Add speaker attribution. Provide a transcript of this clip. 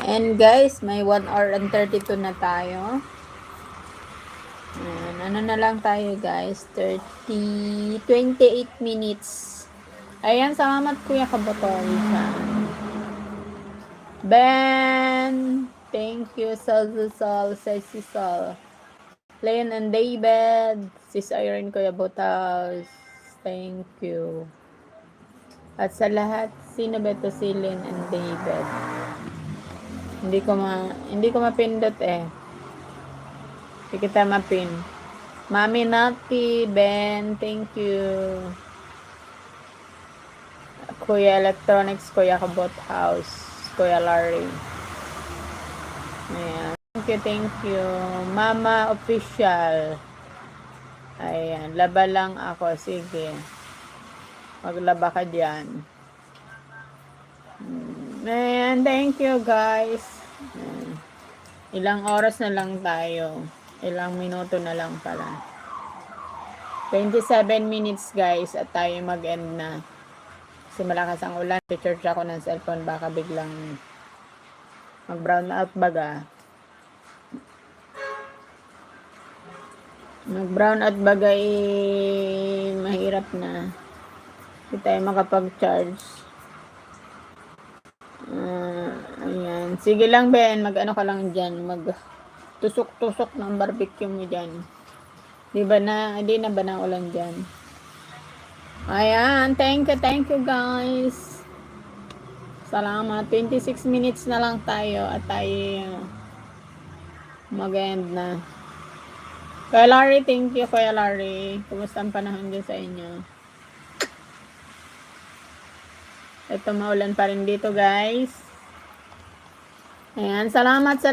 Speaker 1: And guys, may 1 hour and 32 na tayo. Ayan, ano na lang tayo guys, 28 minutes. Ayan, salamat Kuya Kabotoy. Ben, thank you, Sol, Sol. Leon and David, Sis Irene, Kuya Botas, thank you. At sa lahat, sino ba ito si Lynn and David? Hindi ko mapindot eh. Hindi kita mapin. Mami Nati, Ben, thank you. Kuya Electronics, Kuya Kabot House, Kuya Larry. Ayan. Thank you. Mama Official. Ayan, laba lang ako. Sige. Maglaba ka dyan. Ayan, thank you guys. Ayan. Ilang oras na lang tayo. Ilang minuto na lang pala. 27 minutes guys at tayo mag-end na. Kasi malakas ang ulan. Charge ako ng cellphone. Baka biglang mag-brown out baga. Mag-brown out baga mahirap na. Hindi tayo makapag-charge. Ayan. Sige lang Ben. Mag-ano ka lang dyan. Mag-tusok-tusok ng barbecue mo dyan. Di na ba na ulan dyan? Ayan. Thank you guys. Salamat. 26 minutes na lang tayo at tayo mag-end na. Kuya Larry, thank you Kuya Larry. Kumusta ang panahon din sa inyo? Ito maulan pa rin dito guys. Ayan, salamat sa